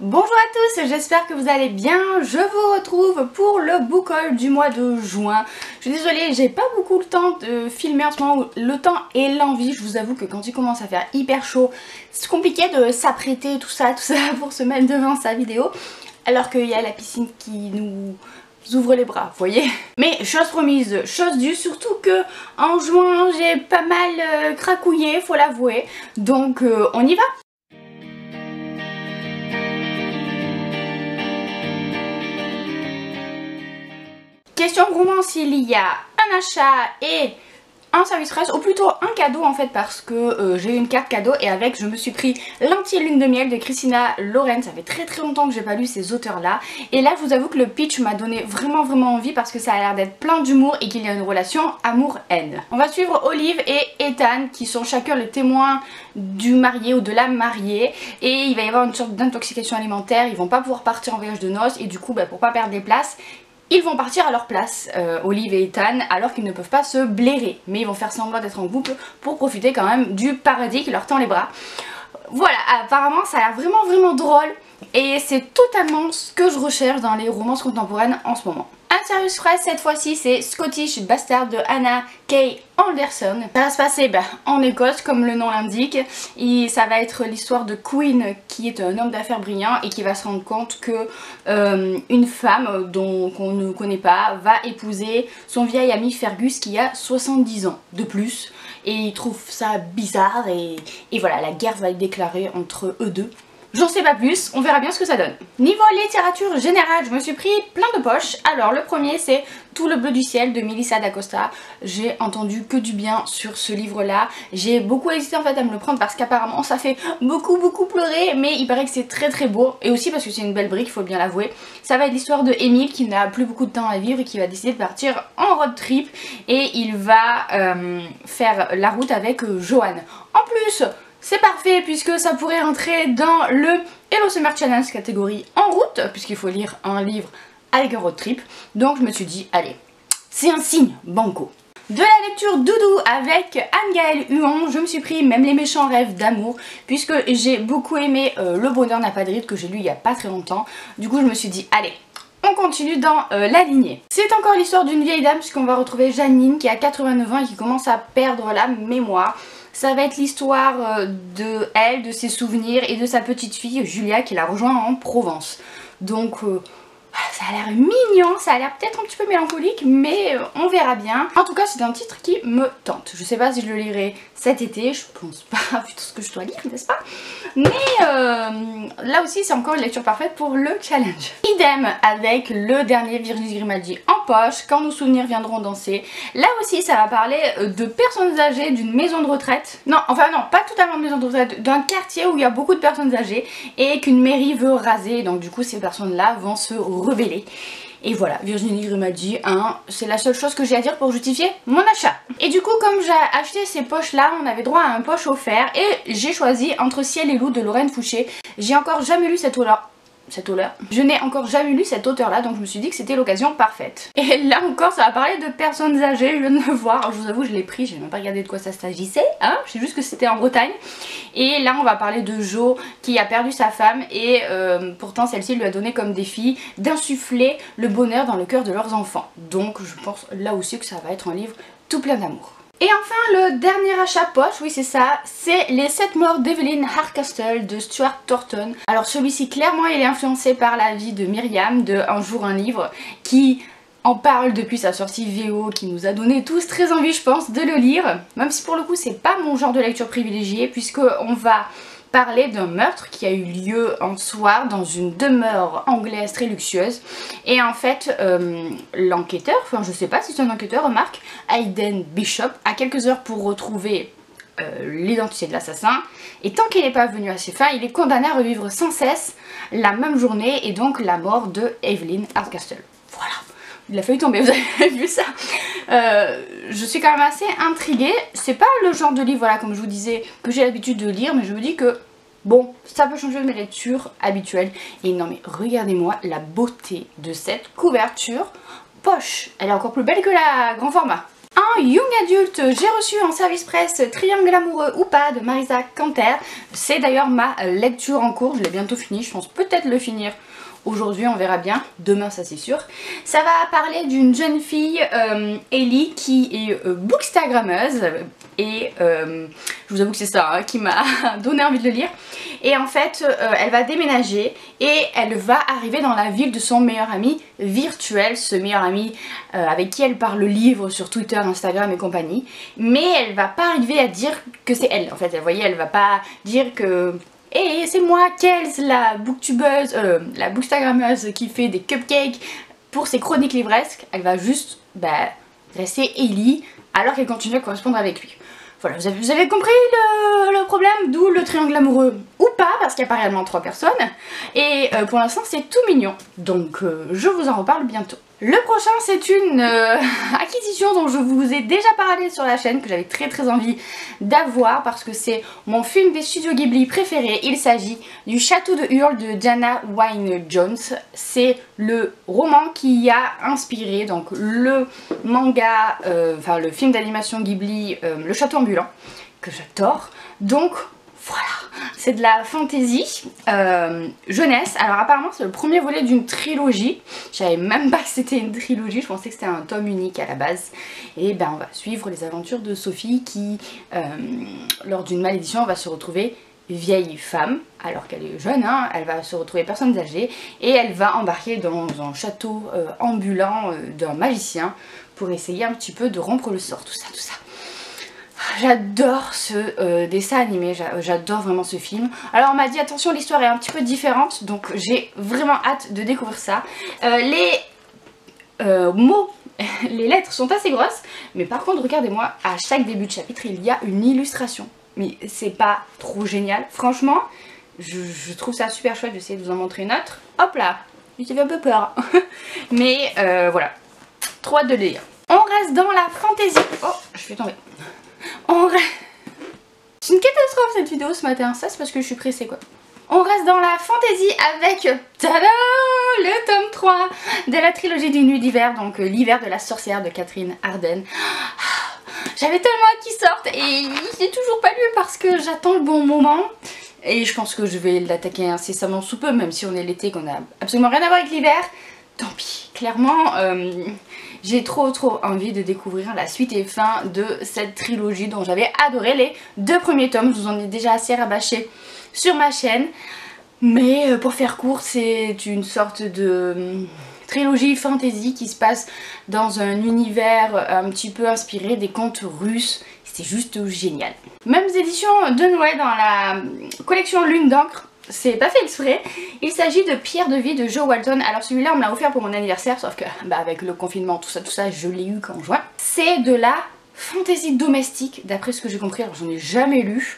Bonjour à tous, j'espère que vous allez bien. Je vous retrouve pour le book haul du mois de juin. Je suis désolée, j'ai pas beaucoup le temps de filmer en ce moment, le temps et l'envie. Je vous avoue que quand il commence à faire hyper chaud, c'est compliqué de s'apprêter tout ça pour se mettre devant sa vidéo. Alors qu'il y a la piscine qui nous ouvre les bras, vous voyez. Mais chose promise, chose due, surtout que en juin j'ai pas mal cracouillé, faut l'avouer. Donc on y va. Question romance, il y a un achat et un service presse, ou plutôt un cadeau en fait, parce que j'ai eu une carte cadeau et avec je me suis pris l'anti-lune de miel de Christina Lauren. Ça fait très longtemps que j'ai pas lu ces auteurs là et là je vous avoue que le pitch m'a donné vraiment envie parce que ça a l'air d'être plein d'humour et qu'il y a une relation amour-haine. On va suivre Olive et Ethan qui sont chacun le témoin du marié ou de la mariée et il va y avoir une sorte d'intoxication alimentaire. Ils vont pas pouvoir partir en voyage de noces et du coup pour pas perdre des places, ils vont partir à leur place, Olive et Ethan, alors qu'ils ne peuvent pas se blairer. Mais ils vont faire semblant d'être en couple pour profiter quand même du paradis qui leur tend les bras. Voilà, apparemment ça a l'air vraiment drôle. Et c'est totalement ce que je recherche dans les romances contemporaines en ce moment. Un service presse cette fois-ci, c'est Scottish Bastard de Anna Kay Anderson. Ça va se passer en Écosse comme le nom l'indique. Et ça va être l'histoire de Queen qui est un homme d'affaires brillant et qui va se rendre compte que une femme qu'on ne connaît pas va épouser son vieil ami Fergus qui a 70 ans de plus. Et il trouve ça bizarre et voilà, la guerre va être déclarée entre eux deux. J'en sais pas plus, on verra bien ce que ça donne. Niveau littérature générale, je me suis pris plein de poches. Alors le premier c'est Tout le bleu du ciel de Melissa d'Acosta. J'ai entendu que du bien sur ce livre là. J'ai beaucoup hésité en fait à me le prendre parce qu'apparemment ça fait beaucoup pleurer. Mais il paraît que c'est très beau. Et aussi parce que c'est une belle brique, il faut bien l'avouer. Ça va être l'histoire de Émile qui n'a plus beaucoup de temps à vivre et qui va décider de partir en road trip. Et il va faire la route avec Joanne. En plus, c'est parfait puisque ça pourrait rentrer dans le Hello Summer Challenge catégorie en route, puisqu'il faut lire un livre avec un road trip. Donc je me suis dit, allez, c'est un signe, banco. De la lecture doudou avec Anne-Gaëlle Huon, je me suis pris Même les méchants rêves d'amour, puisque j'ai beaucoup aimé Le bonheur n'a pas de ride que j'ai lu il y a pas très longtemps. Du coup je me suis dit, allez, on continue dans la lignée. C'est encore l'histoire d'une vieille dame puisqu'on va retrouver Janine qui a 89 ans et qui commence à perdre la mémoire. Ça va être l'histoire de elle, de ses souvenirs et de sa petite fille Julia qui la rejoint en Provence. Donc ça a l'air mignon, ça a l'air peut-être un petit peu mélancolique mais on verra bien. En tout cas c'est un titre qui me tente. Je sais pas si je le lirai cet été, je pense pas vu tout ce que je dois lire, n'est-ce pas? Mais là aussi c'est encore une lecture parfaite pour le challenge. Idem avec le dernier Virginie Grimaldi en poche, Quand nos souvenirs viendront danser. Là aussi ça va parler de personnes âgées d'une maison de retraite. Non, enfin non, pas totalement de maison de retraite, d'un quartier où il y a beaucoup de personnes âgées et qu'une mairie veut raser. Donc du coup ces personnes là vont se rebeller. Et voilà, Virginie Grimaldi, c'est la seule chose que j'ai à dire pour justifier mon achat. Et du coup, comme j'ai acheté ces poches là, on avait droit à un poche offert et j'ai choisi Entre ciel et loup de Lorraine Fouché. J'ai encore jamais lu cet auteur. Je n'ai encore jamais lu cet auteur là, donc je me suis dit que c'était l'occasion parfaite. Et là encore ça va parler de personnes âgées, je viens de le voir. Alors, je vous avoue je l'ai pris, j'ai même pas regardé de quoi ça s'agissait, je sais juste que c'était en Bretagne. Et là on va parler de Jo qui a perdu sa femme et pourtant celle-ci lui a donné comme défi d'insuffler le bonheur dans le cœur de leurs enfants. Donc je pense là aussi que ça va être un livre tout plein d'amour. Et enfin le dernier achat poche, oui c'est ça, c'est Les 7 morts d'Evelyn Hardcastle de Stuart Thornton. Alors celui-ci clairement il est influencé par la vie de Myriam de Un jour un livre qui en parle depuis sa sortie VO, qui nous a donné tous très envie je pense de le lire. Même si pour le coup c'est pas mon genre de lecture privilégié puisque on va parler d'un meurtre qui a eu lieu un soir dans une demeure anglaise très luxueuse et en fait l'enquêteur, enfin je sais pas si c'est un enquêteur, remarque, Hayden Bishop a quelques heures pour retrouver l'identité de l'assassin et tant qu'il n'est pas venu à ses fins il est condamné à revivre sans cesse la même journée et donc la mort de Evelyn Hardcastle. Voilà, il a failli tomber, vous avez vu ça. Je suis quand même assez intriguée. C'est pas le genre de livre, voilà, comme je vous disais, que j'ai l'habitude de lire, mais je me dis que bon, ça peut changer de mes lectures habituelles. Et non mais regardez-moi la beauté de cette couverture. Poche, elle est encore plus belle que la grand format. En Young Adult, j'ai reçu en service presse Triangle amoureux ou pas de Marisa Kanter. C'est d'ailleurs ma lecture en cours, je l'ai bientôt fini, je pense peut-être le finir aujourd'hui, on verra bien, demain ça c'est sûr. Ça va parler d'une jeune fille, Ellie, qui est bookstagrammeuse et je vous avoue que c'est ça hein, qui m'a donné envie de le lire. Et en fait elle va déménager et elle va arriver dans la ville de son meilleur ami virtuel, ce meilleur ami avec qui elle parle livre sur Twitter, Instagram et compagnie. Mais elle va pas arriver à dire que c'est elle en fait, vous voyez, elle va pas dire que... Et c'est moi, Kels, la booktubeuse, la bookstagrammeuse qui fait des cupcakes pour ses chroniques livresques. Elle va juste rester Ellie alors qu'elle continue à correspondre avec lui. Voilà, vous avez compris le problème, d'où le triangle amoureux ou pas, parce qu'il y a pas réellement 3 personnes. Et pour l'instant c'est tout mignon, donc je vous en reparle bientôt. Le prochain c'est une acquisition dont je vous ai déjà parlé sur la chaîne, que j'avais très envie d'avoir parce que c'est mon film des studios Ghibli préféré. Il s'agit du Château de Hurle de Diana Wynne Jones. C'est le roman qui a inspiré donc le manga, enfin le film d'animation Ghibli, Le Château ambulant, que j'adore. Donc voilà, c'est de la fantasy jeunesse. Alors apparemment c'est le premier volet d'une trilogie. Je savais même pas que c'était une trilogie, je pensais que c'était un tome unique à la base. Et ben on va suivre les aventures de Sophie qui, lors d'une malédiction, va se retrouver vieille femme, alors qu'elle est jeune, hein, elle va se retrouver personne âgée et elle va embarquer dans un château ambulant d'un magicien pour essayer un petit peu de rompre le sort, tout ça. J'adore ce dessin animé, j'adore vraiment ce film. Alors on m'a dit attention, l'histoire est un petit peu différente, donc j'ai vraiment hâte de découvrir ça. Les mots, les lettres sont assez grosses, mais par contre regardez-moi, à chaque début de chapitre il y a une illustration. Mais c'est pas trop génial, franchement je trouve ça super chouette. J'essaie de vous en montrer une autre. Hop là, j'ai fait un peu peur. Mais voilà, trop hâte de le lire. On reste dans la fantaisie. Oh, je vais tomber. C'est une catastrophe cette vidéo ce matin, ça c'est parce que je suis pressée quoi. On reste dans la fantaisie avec, tada, le tome 3 de la trilogie du Nuit d'hiver, donc l'hiver de la sorcière de Catherine Arden. J'avais tellement hâte qu'il sorte et il n'est toujours pas lu parce que j'attends le bon moment. Et je pense que je vais l'attaquer incessamment sous peu, même si on est l'été, qu'on a absolument rien à voir avec l'hiver. Tant pis, clairement, j'ai trop envie de découvrir la suite et fin de cette trilogie dont j'avais adoré les 2 premiers tomes. Je vous en ai déjà assez rabâché sur ma chaîne. Mais pour faire court, c'est une sorte de trilogie fantasy qui se passe dans un univers un petit peu inspiré des contes russes. C'est juste génial. Mêmes éditions de Noël dans la collection Lune d'encre. C'est pas fait exprès, il s'agit de Pierre de vie de Jo Walton. Alors celui-là on me l'a offert pour mon anniversaire, sauf que avec le confinement tout ça je l'ai eu qu'en juin. C'est de la fantaisie domestique d'après ce que j'ai compris, alors j'en ai jamais lu.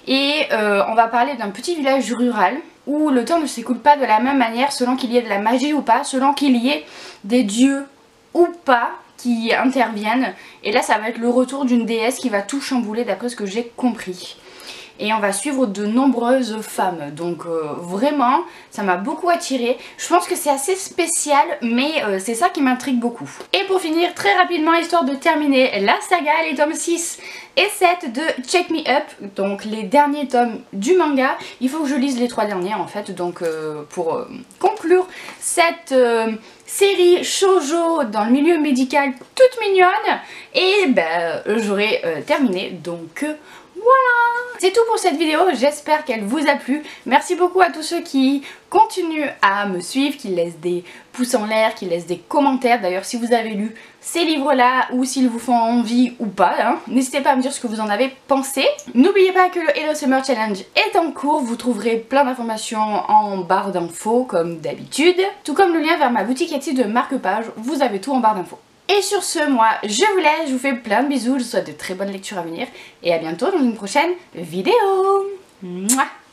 Et on va parler d'un petit village rural où le temps ne s'écoule pas de la même manière selon qu'il y ait de la magie ou pas, selon qu'il y ait des dieux ou pas qui interviennent. Et là ça va être le retour d'une déesse qui va tout chambouler d'après ce que j'ai compris. Et on va suivre de nombreuses femmes, donc vraiment ça m'a beaucoup attirée. Je pense que c'est assez spécial, mais c'est ça qui m'intrigue beaucoup. Et pour finir très rapidement, histoire de terminer la saga, les tomes 6 et 7 de Check Me Up, donc les derniers tomes du manga. Il faut que je lise les 3 derniers en fait, donc pour conclure cette série shoujo dans le milieu médical toute mignonne. Et ben j'aurai terminé, donc voilà, c'est tout pour cette vidéo, j'espère qu'elle vous a plu. Merci beaucoup à tous ceux qui continuent à me suivre, qui laissent des pouces en l'air, qui laissent des commentaires. D'ailleurs si vous avez lu ces livres-là ou s'ils vous font envie ou pas, hein, n'hésitez pas à me dire ce que vous en avez pensé. N'oubliez pas que le Hello Summer Challenge est en cours, vous trouverez plein d'informations en barre d'infos comme d'habitude. Tout comme le lien vers ma boutique Etsy de marque-page, vous avez tout en barre d'infos. Et sur ce, moi, je vous laisse, je vous fais plein de bisous, je vous souhaite de très bonnes lectures à venir et à bientôt dans une prochaine vidéo. Mouah.